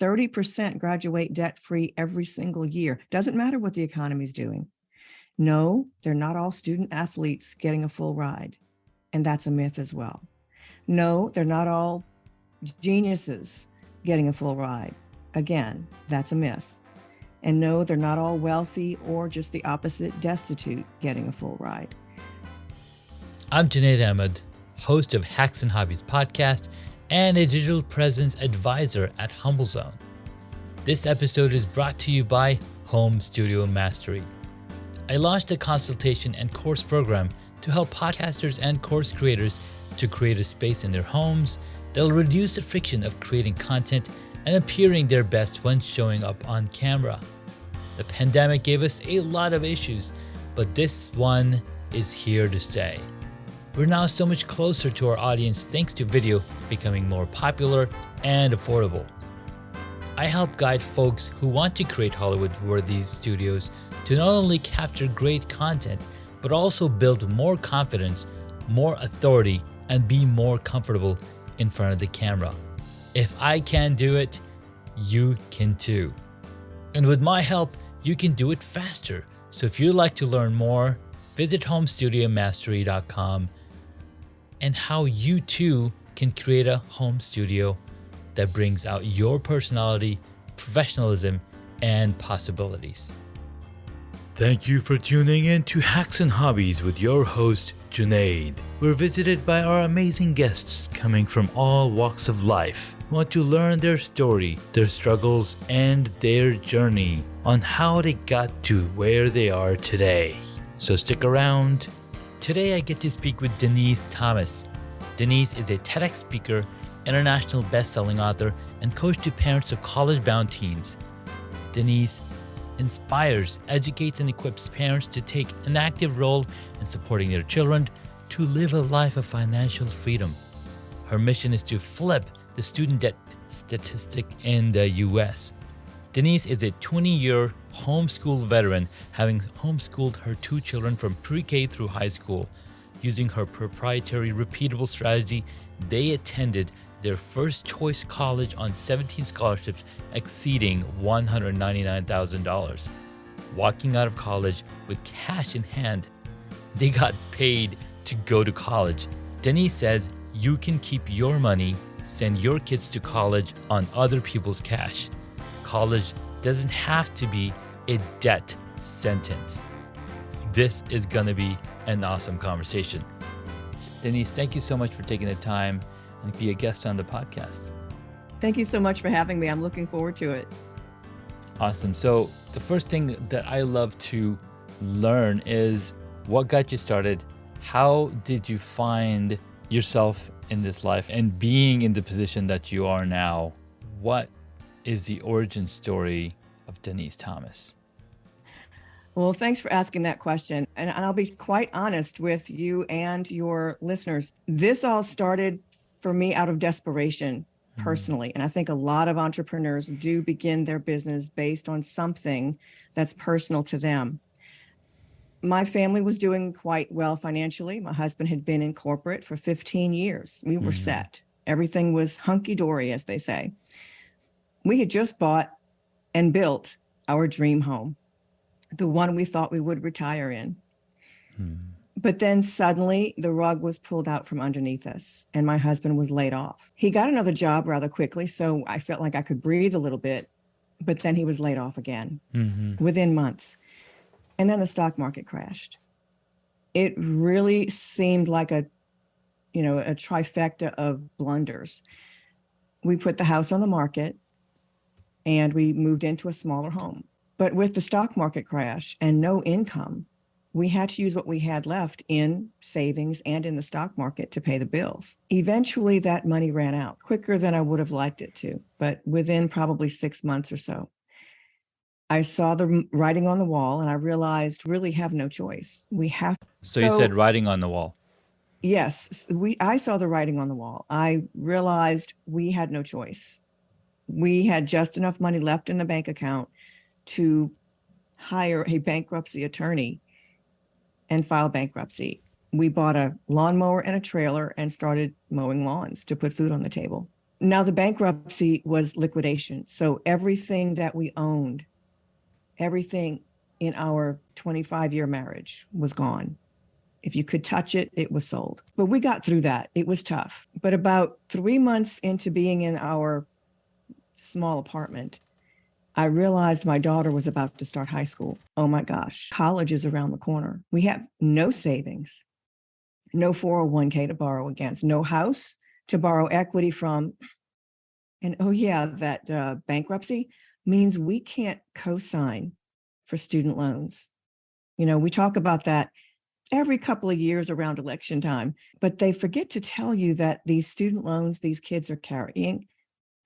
30% graduate debt-free every single year. Doesn't matter what the economy's doing. No, they're not all student athletes getting a full ride. And that's a myth as well. No, they're not all geniuses getting a full ride. Again, that's a myth. And no, they're not all wealthy or just the opposite, destitute, getting a full ride. I'm Junaid Ahmed, host of Hacks and Hobbies podcast and a digital presence advisor at Humble Zone. This episode is brought to you by Home Studio Mastery. I launched a consultation and course program to help podcasters and course creators to create a space in their homes that'll reduce the friction of creating content and appearing their best when showing up on camera. The pandemic gave us a lot of issues, but this one is here to stay. We're now so much closer to our audience thanks to video becoming more popular and affordable. I help guide folks who want to create Hollywood-worthy studios to not only capture great content, but also build more confidence, more authority, and be more comfortable in front of the camera. If I can do it, you can too. And with my help, you can do it faster. So if you'd like to learn more, visit homestudiomastery.com and how you too can create a home studio that brings out your personality, professionalism, and possibilities. Thank you for tuning in to Hacks and Hobbies with your host, Junaid. We're visited by our amazing guests coming from all walks of life. We want to learn their story, their struggles, and their journey on how they got to where they are today. So stick around. Today I get to speak with Denise Thomas. Denise is a TEDx speaker, international best-selling author, and coach to parents of college-bound teens. Denise inspires, educates, and equips parents to take an active role in supporting their children to live a life of financial freedom. Her mission is to flip the student debt statistic in the US. Denise is a 20-year homeschool veteran, having homeschooled her 2 children from pre-K through high school. Using her proprietary repeatable strategy, they attended their first choice college on 17 scholarships exceeding $199,000. Walking out of college with cash in hand, they got paid to go to college. Denise says you can keep your money, send your kids to college on other people's cash. College doesn't have to be a debt sentence. This is going to be an awesome conversation. Denise, thank you so much for taking the time and be a guest on the podcast. Thank you so much for having me. I'm looking forward to it. Awesome. So the first thing that I love to learn is what got you started? How did you find yourself in this life and being in the position that you are now? What is the origin story of Denise Thomas? Well, thanks for asking that question. And I'll be quite honest with you and your listeners. This all started for me out of desperation personally. And I think a lot of entrepreneurs do begin their business based on something that's personal to them. My family was doing quite well financially. My husband had been in corporate for 15 years. We were set. Everything was hunky-dory, as they say. We had just bought and built our dream home, the one we thought we would retire in. But then suddenly the rug was pulled out from underneath us and my husband was laid off. He got another job rather quickly, so I felt like I could breathe a little bit, but then he was laid off again within months. And then the stock market crashed. It really seemed like a trifecta of blunders. We put the house on the market and we moved into a smaller home. But with the stock market crash and no income, we had to use what we had left in savings and in the stock market to pay the bills. Eventually, that money ran out quicker than I would have liked it to, but within probably 6 months or so. I saw the writing on the wall and I realized really have no choice. We have. So you said writing on the wall. Yes, I saw the writing on the wall. I realized we had no choice. We had just enough money left in the bank account to hire a bankruptcy attorney and file bankruptcy. We bought a lawnmower and a trailer and started mowing lawns to put food on the table. Now, the bankruptcy was liquidation. So everything that we owned, everything in our 25-year marriage was gone. If you could touch it, it was sold. But we got through that. It was tough. But about 3 months into being in our small apartment, I realized my daughter was about to start high school. Oh my gosh, college is around the corner. We have no savings, no 401k to borrow against, no house to borrow equity from. And oh yeah, that bankruptcy means we can't co-sign for student loans. We talk about that every couple of years around election time, but they forget to tell you that these student loans these kids are carrying,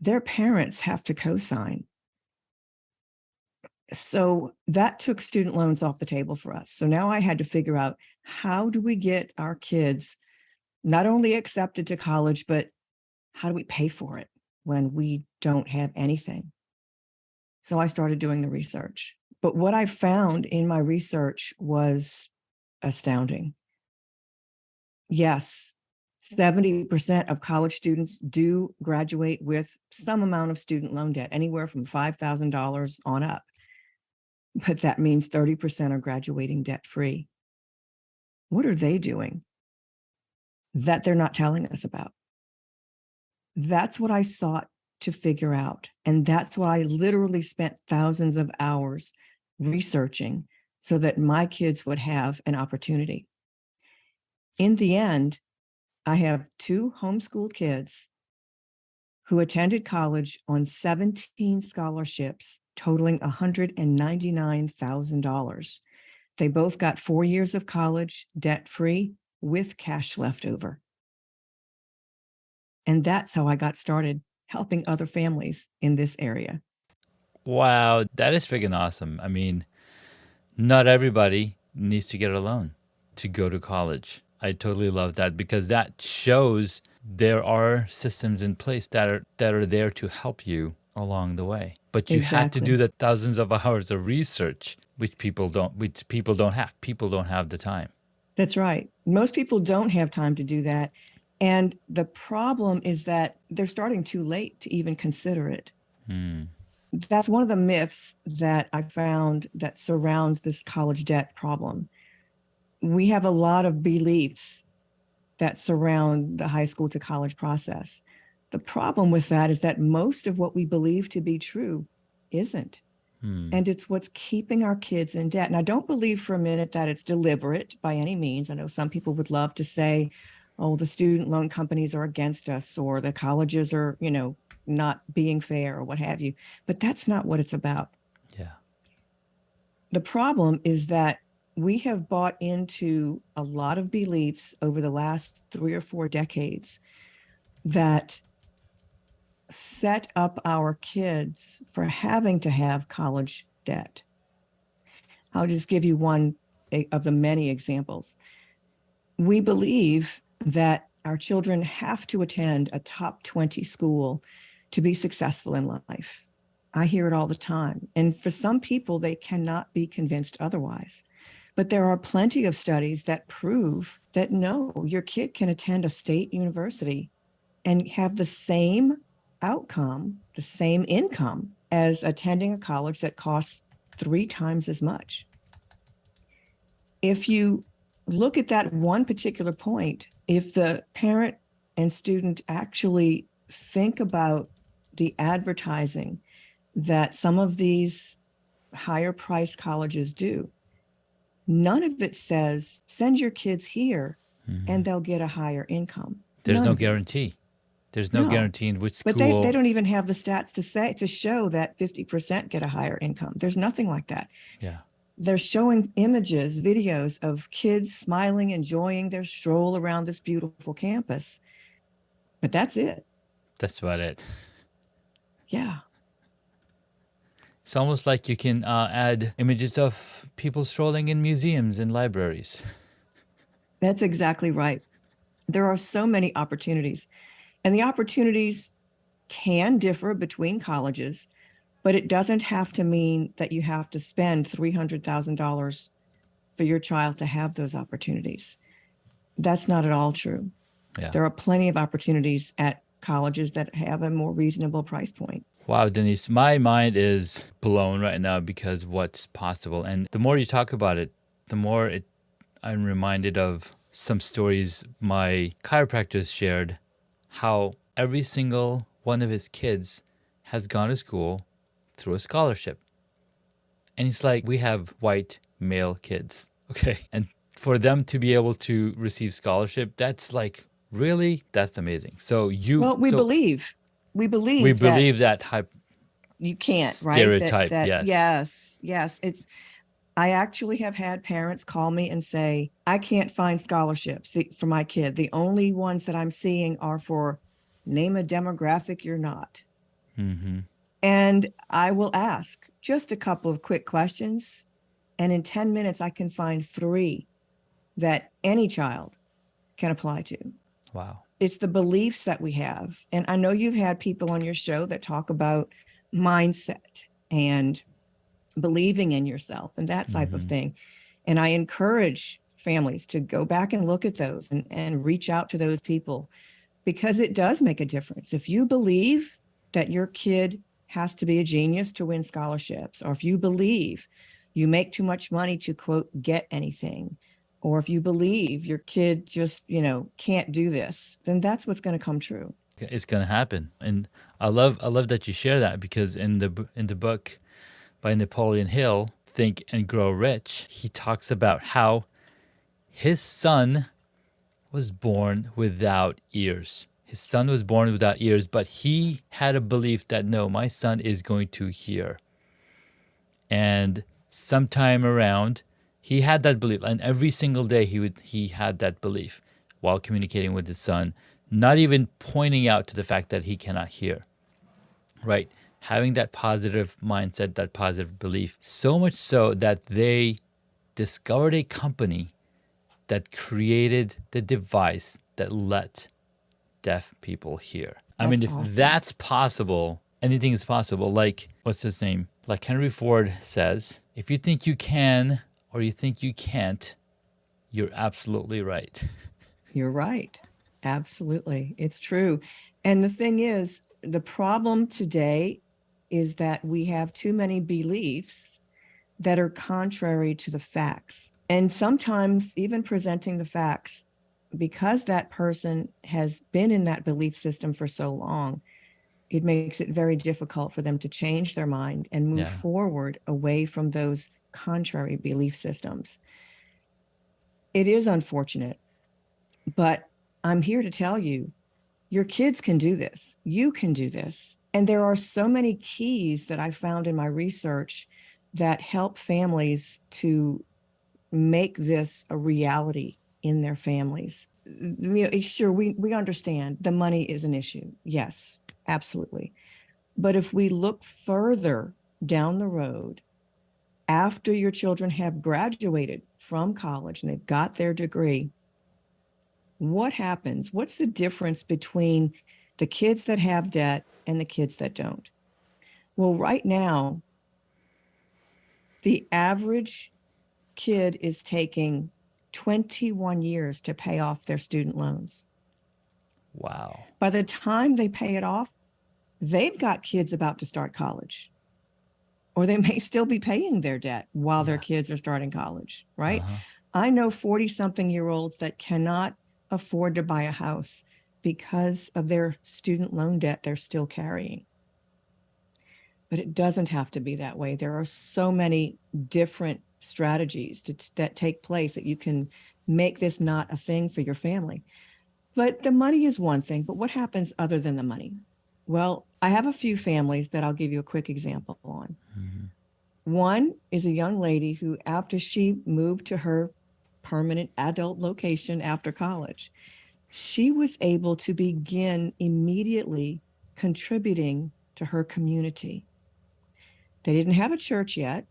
their parents have to co-sign. So that took student loans off the table for us. So now I had to figure out, how do we get our kids not only accepted to college, but how do we pay for it when we don't have anything? So I started doing the research. But what I found in my research was astounding. Yes, 70% of college students do graduate with some amount of student loan debt, anywhere from $5,000 on up. But that means 30% are graduating debt-free. What are they doing that they're not telling us about? That's what I sought to figure out. And that's why I literally spent thousands of hours researching so that my kids would have an opportunity. In the end, I have 2 homeschooled kids who attended college on 17 scholarships, totaling $199,000. They both got 4 years of college debt-free with cash left over. And that's how I got started helping other families in this area. Wow, that is freaking awesome. I mean, not everybody needs to get a loan to go to college. I totally love that, because that shows there are systems in place that are there to help you along the way. But you had to do the thousands of hours of research, which people don't have. People don't have the time. That's right. Most people don't have time to do that. And the problem is that they're starting too late to even consider it. That's one of the myths that I found that surrounds this college debt problem. We have a lot of beliefs that surround the high school to college process. The problem with that is that most of what we believe to be true isn't. And it's what's keeping our kids in debt. And I don't believe for a minute that it's deliberate by any means. I know some people would love to say, oh, the student loan companies are against us, or the colleges are, not being fair, or what have you. But that's not what it's about. Yeah. The problem is that we have bought into a lot of beliefs over the last 3 or 4 decades that set up our kids for having to have college debt. I'll just give you one of the many examples. We believe that our children have to attend a top 20 school to be successful in life. I hear it all the time. And for some people, they cannot be convinced otherwise. But there are plenty of studies that prove that no, your kid can attend a state university and have the same outcome, the same income as attending a college that costs 3 times as much. If you look at that one particular point, if the parent and student actually think about the advertising that some of these higher priced colleges do, none of it says, send your kids here and they'll get a higher income. There's no guarantee. There's no guarantee in which school. But they don't even have the stats to show that 50% get a higher income. There's nothing like that. Yeah. They're showing images, videos of kids smiling, enjoying their stroll around this beautiful campus. But that's it. That's about it. Yeah. It's almost like you can add images of people strolling in museums and libraries. That's exactly right. There are so many opportunities, and the opportunities can differ between colleges, but it doesn't have to mean that you have to spend $300,000 for your child to have those opportunities. That's not at all true. Yeah. There are plenty of opportunities at colleges that have a more reasonable price point. Wow, Denise, my mind is blown right now because what's possible. And the more you talk about it, the more I'm reminded of some stories my chiropractor shared, how every single one of his kids has gone to school through a scholarship. And it's like, we have white male kids, okay? And for them to be able to receive scholarship, that's like, really? That's amazing. So Well, we believe we that believe that type you can't, right? stereotype, yes. Yes. I actually have had parents call me and say, I can't find scholarships for my kid. The only ones that I'm seeing are for name a demographic you're not. Mm-hmm. And I will ask just a couple of quick questions. And in 10 minutes, I can find 3 that any child can apply to. Wow. It's the beliefs that we have. And I know you've had people on your show that talk about mindset and believing in yourself and that type of thing. And I encourage families to go back and look at those and reach out to those people, because it does make a difference. If you believe that your kid has to be a genius to win scholarships, or if you believe you make too much money to, quote, get anything, or if you believe your kid just, can't do this, then that's what's going to come true. It's going to happen. And I love that you share that, because in the book by Napoleon Hill, Think and Grow Rich, he talks about how his son was born without ears. His son was born without ears, but he had a belief that, no, my son is going to hear. And sometime around, he had that belief, and every single day he had that belief while communicating with his son, not even pointing out to the fact that he cannot hear, right? Having that positive mindset, that positive belief, so much so that they discovered a company that created the device that let deaf people hear. I mean, if awesome. that's possible, anything is possible. Like, what's his name? Like Henry Ford says, if you think you can or you think you can't, you're absolutely right. You're right. Absolutely. It's true. And the thing is, the problem today is that we have too many beliefs that are contrary to the facts. And sometimes even presenting the facts, because that person has been in that belief system for so long, it makes it very difficult for them to change their mind and move forward away from those contrary belief systems. It is unfortunate, but I'm here to tell you, your kids can do this. You can do this. And there are so many keys that I found in my research that help families to make this a reality in their families. Sure, we understand the money is an issue. Yes, absolutely. But if we look further down the road, after your children have graduated from college and they've got their degree, what happens? What's the difference between the kids that have debt and the kids that don't? Well, right now, the average kid is taking 21 years to pay off their student loans. Wow. By the time they pay it off, they've got kids about to start college, or they may still be paying their debt while their kids are starting college, right? I know 40-something-year-olds that cannot afford to buy a house because of their student loan debt they're still carrying. But it doesn't have to be that way. There are so many different strategies that take place that you can make this not a thing for your family. But the money is one thing, but what happens other than the money? Well, I have a few families that I'll give you a quick example on. One is a young lady who, after she moved to her permanent adult location after college, she was able to begin immediately contributing to her community. They didn't have a church yet,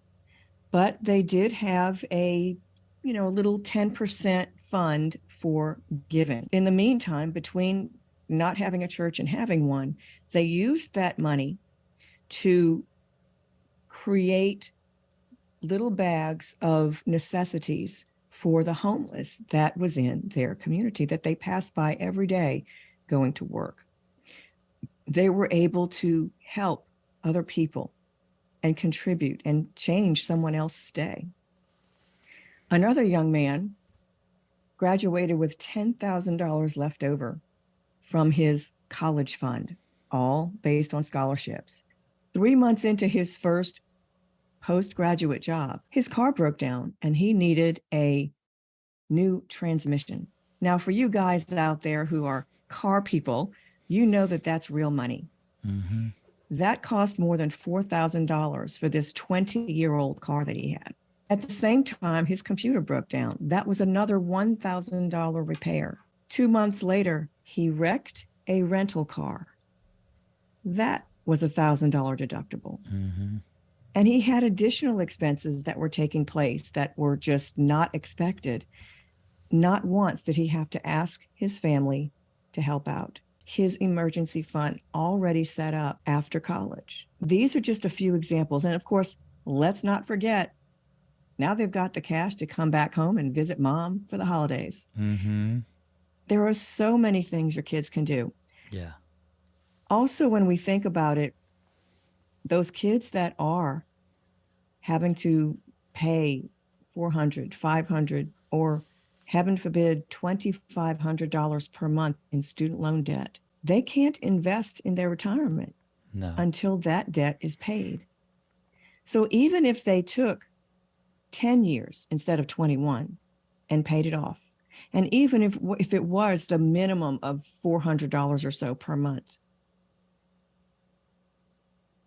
but they did have a little 10% fund for giving. In the meantime, between not having a church and having one, they used that money to create little bags of necessities for the homeless that was in their community that they passed by every day going to work. they were able to help other people and contribute and change someone else's day. Another young man graduated with $10,000 left over from his college fund, all based on scholarships. 3 months into his first postgraduate job, his car broke down and he needed a new transmission. Now, for you guys out there who are car people, you know that that's real money. Mm-hmm. That cost more than $4,000 for this 20-year-old car that he had. At the same time, his computer broke down. That was another $1,000 repair. 2 months later, he wrecked a rental car. That was $1,000 deductible. Mm-hmm. And he had additional expenses that were taking place that were just not expected. Not once did he have to ask his family to help out. His emergency fund already set up after college. These are just a few examples. And of course, let's not forget, now they've got the cash to come back home and visit mom for the holidays. Mm-hmm. There are so many things your kids can do. Yeah. Also, when we think about it, those kids that are having to pay $400, $500, or heaven forbid, $2,500 per month in student loan debt, they can't invest in their retirement until that debt is paid. So even if they took 10 years instead of 21 and paid it off, and even if it was the minimum of $400 or so per month,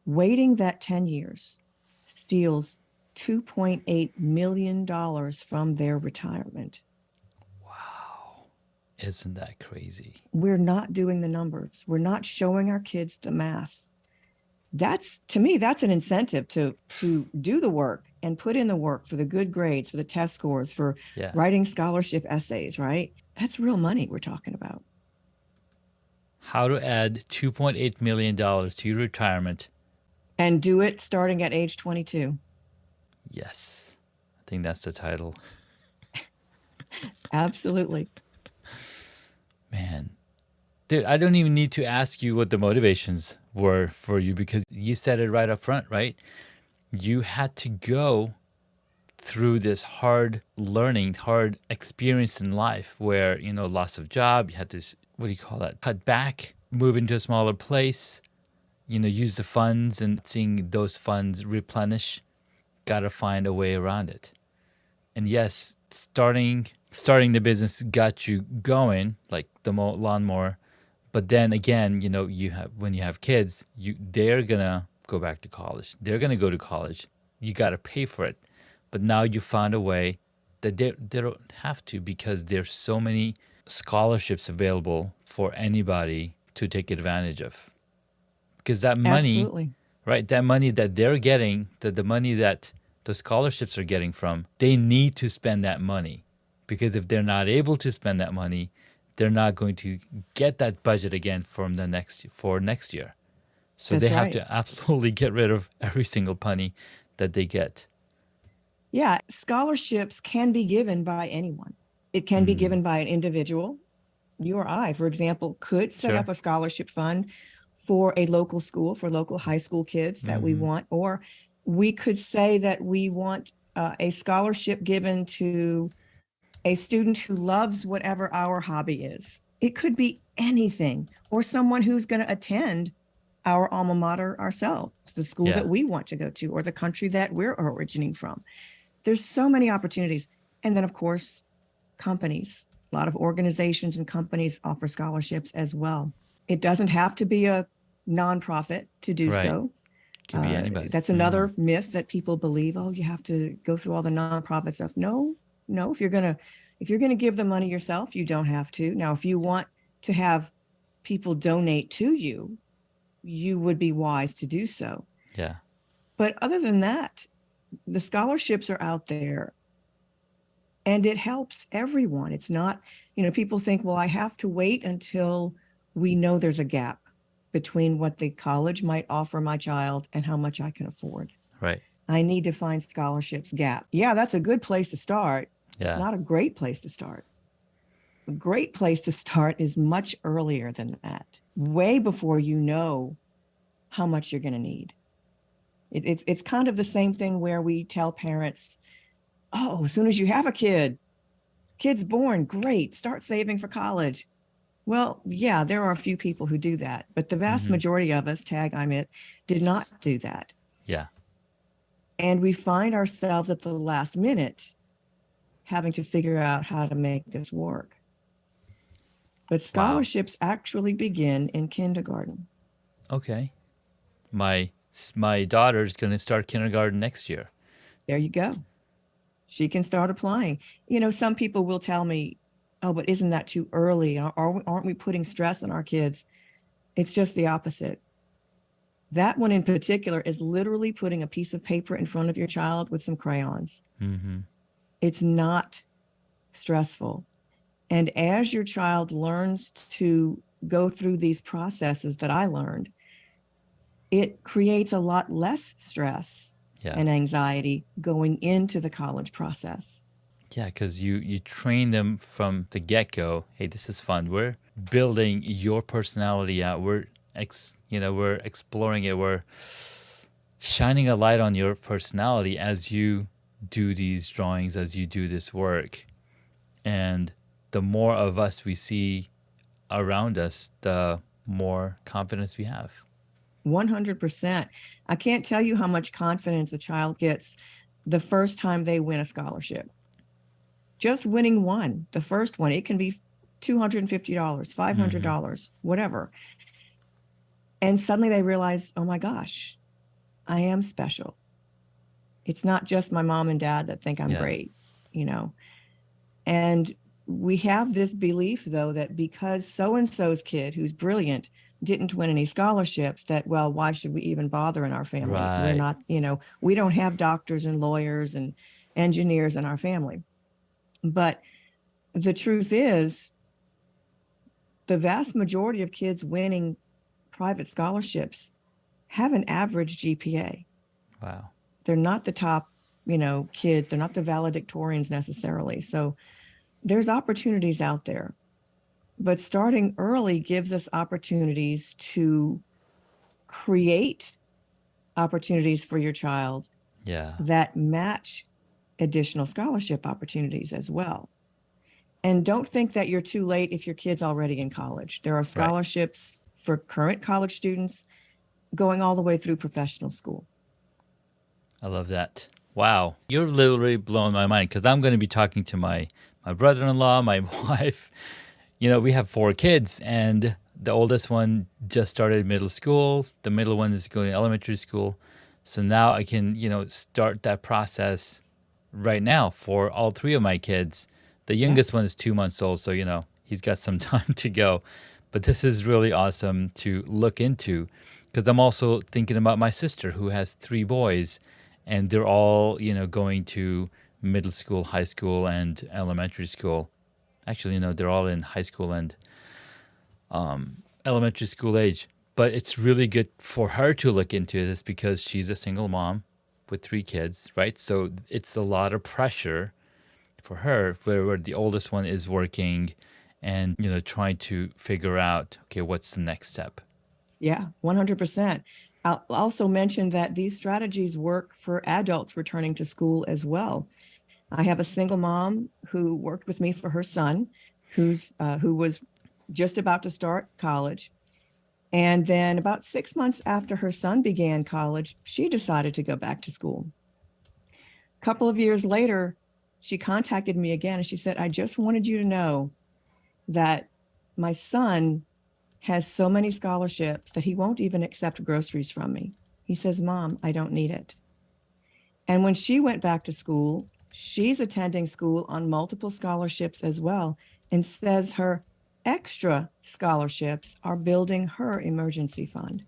waiting that 10 years steals $2.8 million from their retirement. Wow. Isn't that crazy? We're not doing the numbers. We're not showing our kids the math. That's, to me, that's an incentive to do the work and put in the work for the good grades, for the test scores, for writing scholarship essays, right? That's real money we're talking about. How to add $2.8 million to your retirement. And do it starting at age 22. Yes. I think that's the title. Absolutely. Man. Dude, I don't even need to ask you what the motivations were for you because you said it right up front, right? You had to go through this hard learning, hard experience in life where, loss of job, you had to, cut back, move into a smaller place, use the funds and seeing those funds replenish. Got to find a way around it. And yes, starting the business got you going, like the lawnmower. But then again, when you have kids, they're gonna go back to college. They're gonna go to college. You got to pay for it. But now you found a way that they don't have to because there's so many scholarships available for anybody to take advantage of. Because that money, absolutely, right? That money that they're getting, the money that the scholarships are getting from, they need to spend that money. Because if they're not able to spend that money, they're not going to get that budget again for next year. So that's they have right. to absolutely get rid of every single penny that they get. Yeah, scholarships can be given by anyone. It can be given by an individual. You or I, for example, could set up a scholarship fund for a local school, for local high school kids that we want, or we could say that we want a scholarship given to a student who loves whatever our hobby is. It could be anything, or someone who's going to attend our alma mater ourselves, the school that we want to go to, or the country that we're originating from. There's so many opportunities. And then, of course, companies. A lot of organizations and companies offer scholarships as well. It doesn't have to be a nonprofit to do so. Can be anybody. That's another myth that people believe. Oh, you have to go through all the nonprofit stuff. No. If you're gonna give the money yourself, you don't have to. Now, if you want to have people donate to you, you would be wise to do so. Yeah. But other than that, the scholarships are out there. And it helps everyone. It's not, people think, well, I have to wait until we know there's a gap between what the college might offer my child and how much I can afford. Right. I need to find scholarships gap. Yeah, that's a good place to start. Yeah. It's not a great place to start. A great place to start is much earlier than that. way before you know how much you're going to need. It's kind of the same thing where we tell parents, oh, as soon as you have a kid's born, great, start saving for college. Well, yeah, there are a few people who do that, but the vast majority of us, tag I'm it, did not do that. Yeah. And we find ourselves at the last minute having to figure out how to make this work. But scholarships actually begin in kindergarten. Okay. My daughter's going to start kindergarten next year. There you go. She can start applying. You know, some people will tell me, oh, but isn't that too early? Aren't we putting stress on our kids? It's just the opposite. That one in particular is literally putting a piece of paper in front of your child with some crayons. Mm-hmm. It's not stressful. And as your child learns to go through these processes that I learned, it creates a lot less stress and anxiety going into the college process. Yeah, because you train them from the get-go. Hey, this is fun. We're building your personality out. We're exploring it. We're shining a light on your personality as you do these drawings, as you do this work. And the more of us we see around us, the more confidence we have. 100%. I can't tell you how much confidence a child gets the first time they win a scholarship. Just winning one, the first one, it can be $250, $500, whatever. And suddenly they realize, oh my gosh, I am special. It's not just my mom and dad that think I'm great, you know. And we have this belief, though, that because so-and-so's kid who's brilliant didn't win any scholarships, that, well, why should we even bother in our family? Right. We're not, you know, we don't have doctors and lawyers and engineers in our family. But the truth is, the vast majority of kids winning private scholarships have an average GPA. Wow. They're not the top, you know, kids. They're not the valedictorians necessarily. So there's opportunities out there. But starting early gives us opportunities to create opportunities for your child that match additional scholarship opportunities as well. And don't think that you're too late if your kid's already in college. There are scholarships for current college students going all the way through professional school. I love that. Wow. You're literally blowing my mind because I'm going to be talking to my brother-in-law, my wife. You know, we have 4 kids, and the oldest one just started middle school. The middle one is going to elementary school. So now I can, you know, start that process right now for all 3 of my kids. The youngest one is 2 months old, so, you know, he's got some time to go. But this is really awesome to look into because I'm also thinking about my sister who has 3 boys, and they're all, you know, going to middle school, high school, and elementary school. Actually, you know, they're all in high school and elementary school age. But it's really good for her to look into this because she's a single mom with 3 kids, right? So it's a lot of pressure for her where the oldest one is working and, you know, trying to figure out, okay, what's the next step? Yeah, 100%. I'll also mention that these strategies work for adults returning to school as well. I have a single mom who worked with me for her son, who was just about to start college. And then about 6 months after her son began college, she decided to go back to school. A couple of years later, she contacted me again and she said, I just wanted you to know that my son has so many scholarships that he won't even accept groceries from me. He says, Mom, I don't need it. And when she went back to school, she's attending school on multiple scholarships as well, and says her extra scholarships are building her emergency fund.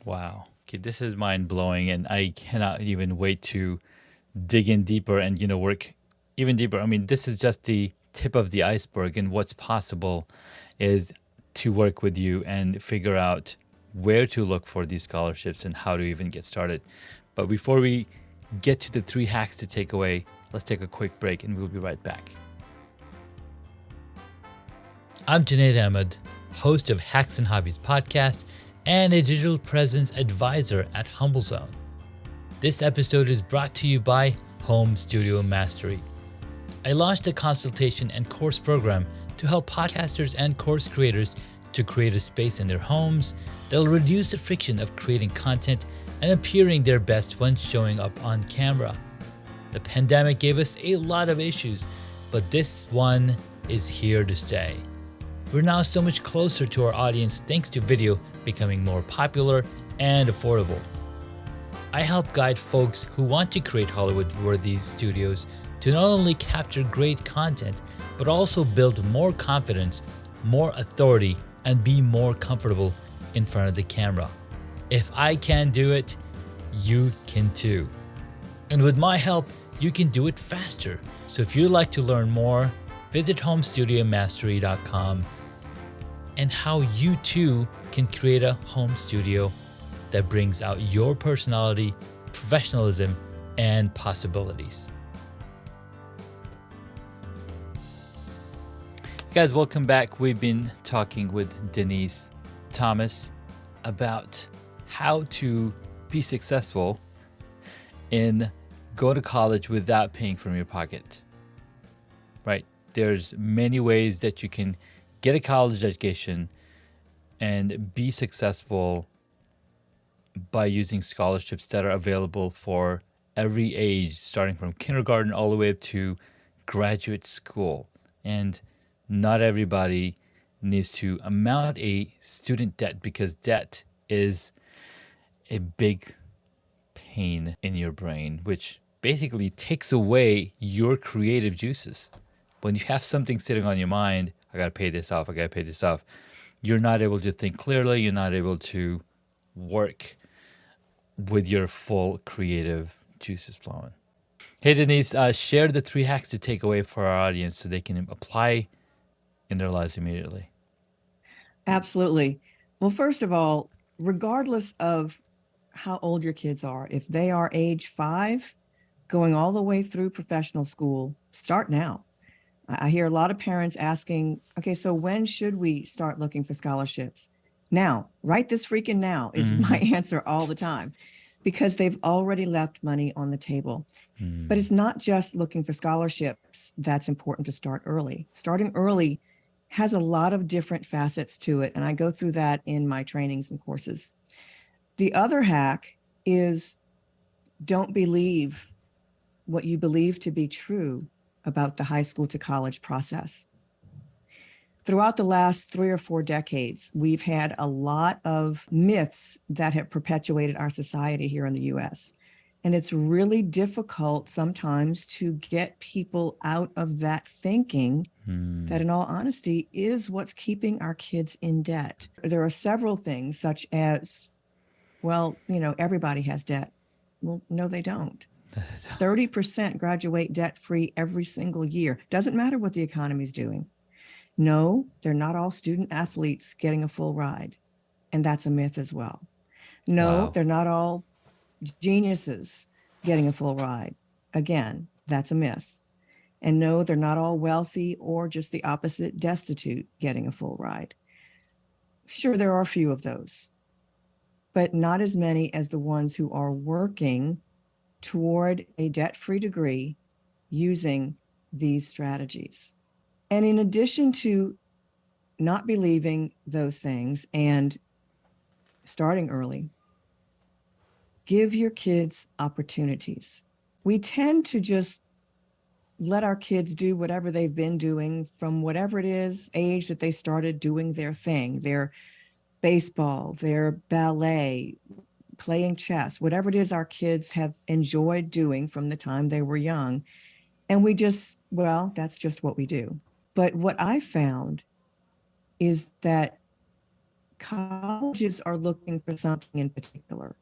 Wow. Okay, this is mind-blowing, and I cannot even wait to dig in deeper and, you know, work even deeper. I mean, this is just the tip of the iceberg, and what's possible is to work with you and figure out where to look for these scholarships and how to even get started. But before we get to the 3 hacks to take away, let's take a quick break and we'll be right back. I'm Junaid Ahmed, host of Hacks and Hobbies podcast, and a digital presence advisor at HumbleZone. This episode is brought to you by Home Studio Mastery. I launched a consultation and course program to help podcasters and course creators to create a space in their homes that'll reduce the friction of creating content and appearing their best when showing up on camera. The pandemic gave us a lot of issues, but this one is here to stay. We're now so much closer to our audience thanks to video becoming more popular and affordable. I help guide folks who want to create Hollywood-worthy studios to not only capture great content, but also build more confidence, more authority, and be more comfortable in front of the camera. If I can do it, you can too. And with my help, you can do it faster. So if you'd like to learn more, visit homestudiomastery.com and how you too can create a home studio that brings out your personality, professionalism, and possibilities. Guys, welcome back. We've been talking with Denise Thomas about how to be successful in going to college without paying from your pocket. Right? There's many ways that you can get a college education and be successful by using scholarships that are available for every age, starting from kindergarten all the way up to graduate school. And not everybody needs to amount a student debt, because debt is a big pain in your brain, which basically takes away your creative juices. When you have something sitting on your mind, I got to pay this off, you're not able to think clearly, you're not able to work with your full creative juices flowing. Hey Denise, share the 3 hacks to take away for our audience so they can apply in their lives immediately. Absolutely. Well, first of all, regardless of how old your kids are, if they are age 5, going all the way through professional school, start now. I hear a lot of parents asking, okay, so when should we start looking for scholarships? Now, right this freaking now is my answer all the time, because they've already left money on the table. But it's not just looking for scholarships that's important to start early. Starting early has a lot of different facets to it, and I go through that in my trainings and courses. The other hack is don't believe what you believe to be true about the high school to college process. Throughout the last 3 or 4 decades, we've had a lot of myths that have perpetuated our society here in the US. And it's really difficult sometimes to get people out of that thinking that, in all honesty, is what's keeping our kids in debt. There are several things, such as, well, everybody has debt. Well, no, they don't. 30% graduate debt-free every single year. Doesn't matter what the economy's doing. No, they're not all student athletes getting a full ride. And that's a myth as well. No, They're not all geniuses getting a full ride. Again, that's a myth. And no, they're not all wealthy or just the opposite, destitute, getting a full ride. Sure, there are a few of those, but not as many as the ones who are working toward a debt-free degree using these strategies. And in addition to not believing those things and starting early, give your kids opportunities. We tend to just let our kids do whatever they've been doing from whatever it is age that they started doing their thing, their baseball, their ballet, playing chess, whatever it is our kids have enjoyed doing from the time they were young. And we just, that's just what we do. But what I found is that colleges are looking for something in particular,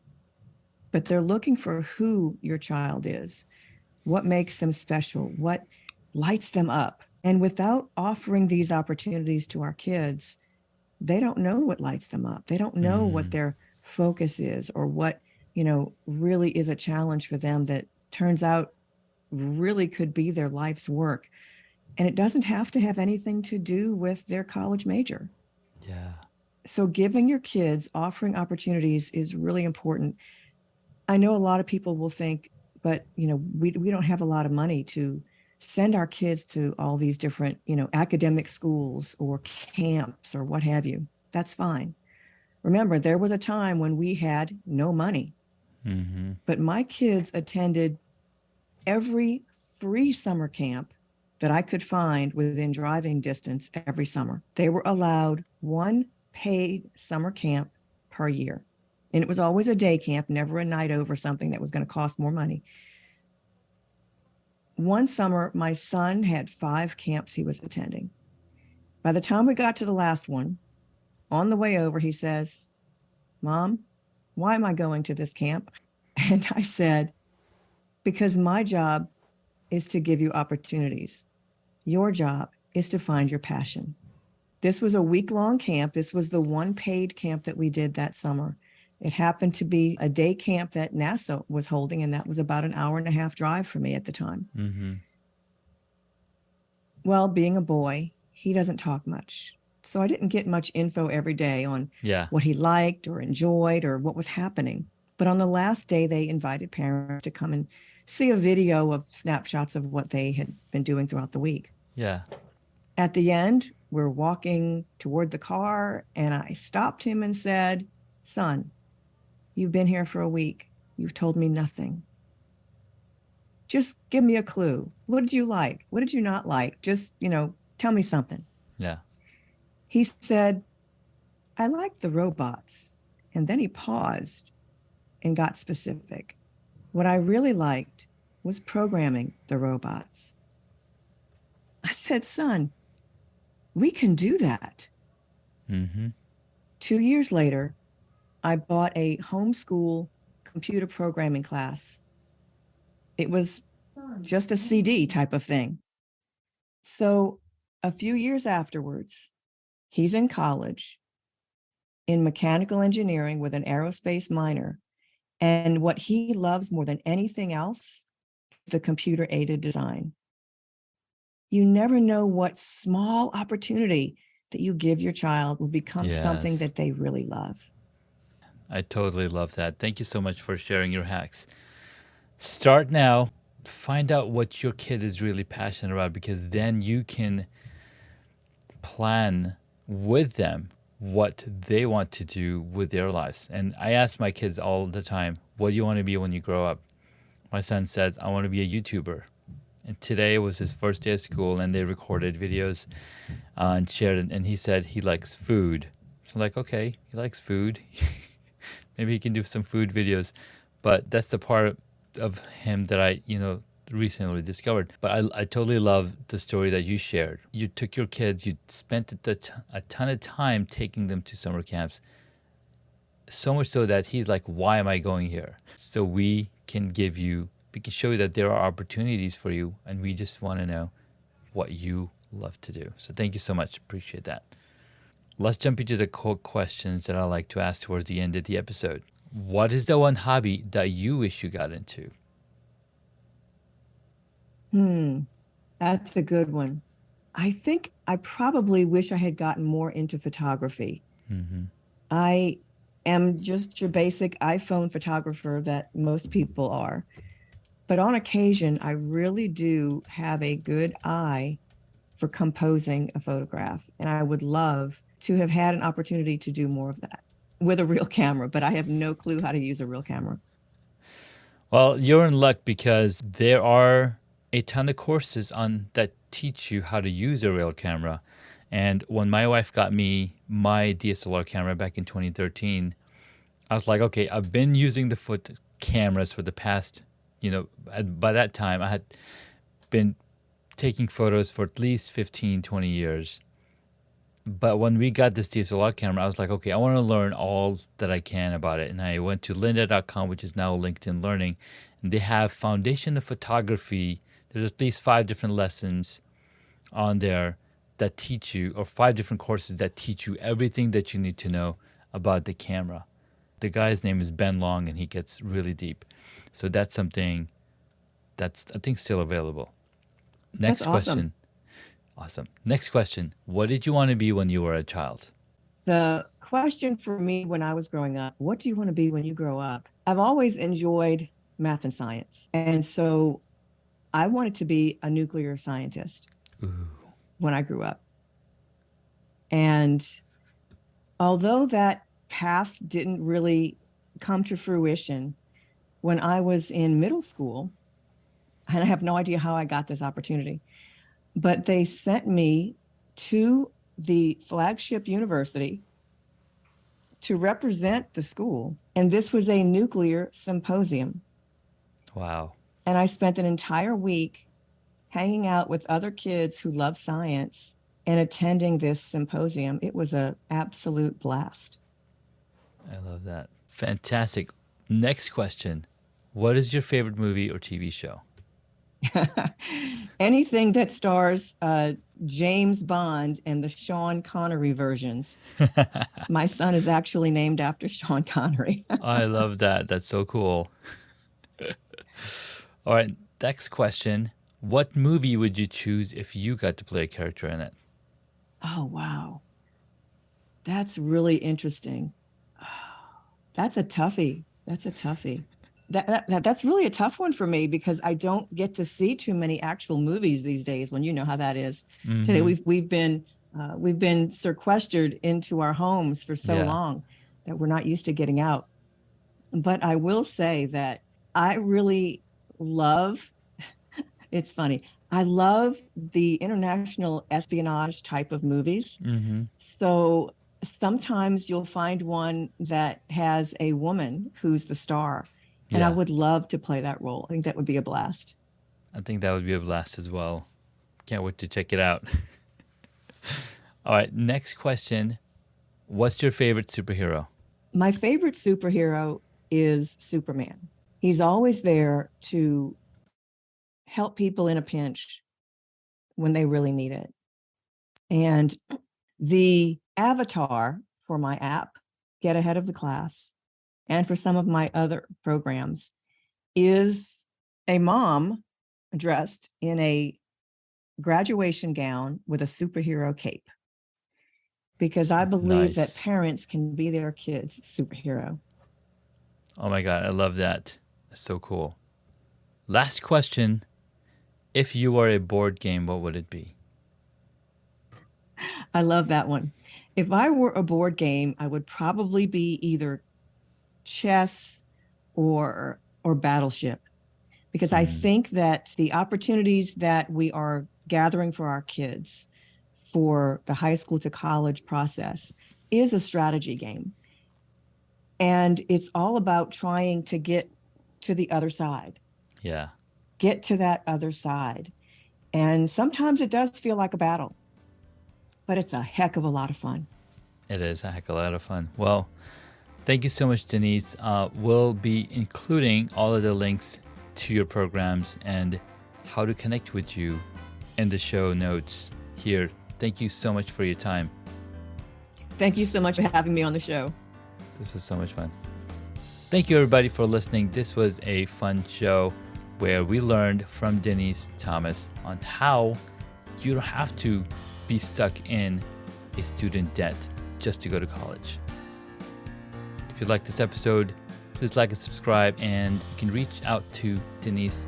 but they're looking for who your child is, what makes them special, what lights them up. And without offering these opportunities to our kids, they don't know what lights them up. They don't know what their focus is, or what, really is a challenge for them that turns out really could be their life's work. And it doesn't have to have anything to do with their college major. Yeah. So giving your kids, offering opportunities is really important. I know a lot of people will think, but we don't have a lot of money to send our kids to all these different, academic schools or camps or what have you. That's fine. Remember, there was a time when we had no money, Mm-hmm. but my kids attended every free summer camp that I could find within driving distance every summer. They were allowed one paid summer camp per year. And it was always a day camp, never a night over something that was going to cost more money. One summer, my son had 5 camps he was attending. By the time we got to the last one, on the way over, he says, "Mom, why am I going to this camp?" And I said, "Because my job is to give you opportunities. Your job is to find your passion." This was a week-long camp. This was the one paid camp that we did that summer. It happened to be a day camp that NASA was holding, and that was about an hour and a half drive for me at the time. Mm-hmm. Well, being a boy, he doesn't talk much. So I didn't get much info every day on Yeah. what he liked or enjoyed or what was happening. But on the last day, they invited parents to come and see a video of snapshots of what they had been doing throughout the week. Yeah. At the end, we're walking toward the car, and I stopped him and said, "Son, you've been here for a week. You've told me nothing. Just give me a clue. What did you like? What did you not like? Just, tell me something." Yeah. He said, "I liked the robots." And then he paused and got specific. What I really liked was programming the robots. I said, "Son, we can do that." Mm-hmm. 2 years later, I bought a homeschool computer programming class. It was just a CD type of thing. So a few years afterwards, he's in college in mechanical engineering with an aerospace minor. And what he loves more than anything else, the computer aided design. You never know what small opportunity that you give your child will become something Yes. that they really love. I totally love that. Thank you so much for sharing your hacks. Start now. Find out what your kid is really passionate about, because then you can plan with them what they want to do with their lives. And I ask my kids all the time, what do you want to be when you grow up? My son says, I want to be a YouTuber. And today was his first day of school, and they recorded videos and shared it. And he said he likes food. So, like, okay, he likes food. Maybe he can do some food videos. But that's the part of him that I, recently discovered. But I totally love the story that you shared. You took your kids, you spent a ton of time taking them to summer camps. So much so that he's like, why am I going here? So we can show you that there are opportunities for you, and we just want to know what you love to do. So thank you so much. Appreciate that. Let's jump into the quick questions that I like to ask towards the end of the episode. What is the one hobby that you wish you got into? That's a good one. I think I probably wish I had gotten more into photography. Mm-hmm. I am just your basic iPhone photographer that most people are. But on occasion, I really do have a good eye for composing a photograph. And I would love to have had an opportunity to do more of that with a real camera, but I have no clue how to use a real camera. Well, you're in luck, because there are a ton of courses on that teach you how to use a real camera. And when my wife got me my DSLR camera back in 2013, I was like, okay, I've been using the foot cameras for the past, by that time I had been taking photos for at least 15, 20 years. But when we got this DSLR camera, I was like, okay, I want to learn all that I can about it. And I went to lynda.com, which is now LinkedIn Learning, and they have Foundation of Photography. There's at least 5 different lessons on there that teach you, or 5 different courses that teach you everything that you need to know about the camera. The guy's name is Ben Long, and he gets really deep. So that's something that's, I think, still available. Next That's awesome. question. Awesome. Next question. What did you want to be when you were a child? The question for me when I was growing up, what do you want to be when you grow up? I've always enjoyed math and science. And so I wanted to be a nuclear scientist Ooh. when I grew up. And although that path didn't really come to fruition, when I was in middle school, and I have no idea how I got this opportunity, but they sent me to the flagship university to represent the school. And this was a nuclear symposium. Wow. And I spent an entire week hanging out with other kids who love science and attending this symposium. It was an absolute blast. I love that. Fantastic. Next question. What is your favorite movie or TV show? Anything that stars James Bond and the Sean Connery versions. My son is actually named after Sean Connery. I love that. That's so cool. All right. Next question. What movie would you choose if you got to play a character in it? Oh, wow. That's really interesting. That's a toughie. That's really a tough one for me because I don't get to see too many actual movies these days. When you know how that is. Mm-hmm. Today we've been sequestered into our homes for so long that we're not used to getting out. But I will say that I really love. It's funny. I love the international espionage type of movies. Mm-hmm. So sometimes you'll find one that has a woman who's the star. And I would love to play that role. I think that would be a blast. I think that would be a blast as well. Can't wait to check it out. All right, next question. What's your favorite superhero? My favorite superhero is Superman. He's always there to help people in a pinch when they really need it. And the avatar for my app, Get Ahead of the Class, and for some of my other programs, is a mom dressed in a graduation gown with a superhero cape. Because I believe that parents can be their kids' superhero. Oh my God, I love that. That's so cool. Last question. If you were a board game, what would it be? I love that one. If I were a board game, I would probably be either chess or Battleship, because I think that the opportunities that we are gathering for our kids for the high school to college process is a strategy game. And it's all about trying to get to the other side. Yeah. Get to that other side. And sometimes it does feel like a battle, but it's a heck of a lot of fun. It is a heck of a lot of fun. Well, thank you so much, Denise. We'll be including all of the links to your programs and how to connect with you in the show notes here. Thank you so much for your time. Thank you so much for having me on the show. This was so much fun. Thank you, everybody, for listening. This was a fun show where we learned from Denise Thomas on how you don't have to be stuck in a student debt just to go to college. If you like this episode, please like and subscribe, and you can reach out to Denise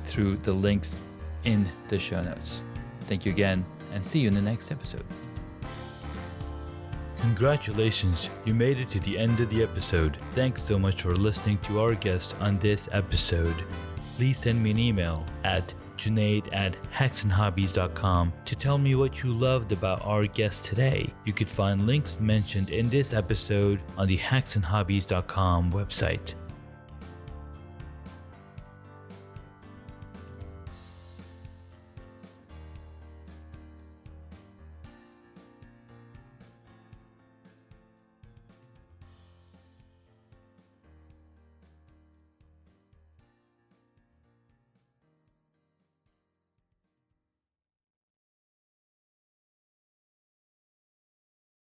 through the links in the show notes. Thank you again, and see you in the next episode. Congratulations, you made it to the end of the episode. Thanks so much for listening to our guest on this episode. Please send me an email at junaid@hacksandhobbies.com to tell me what you loved about our guest today. You could find links mentioned in this episode on the hacksandhobbies.com website.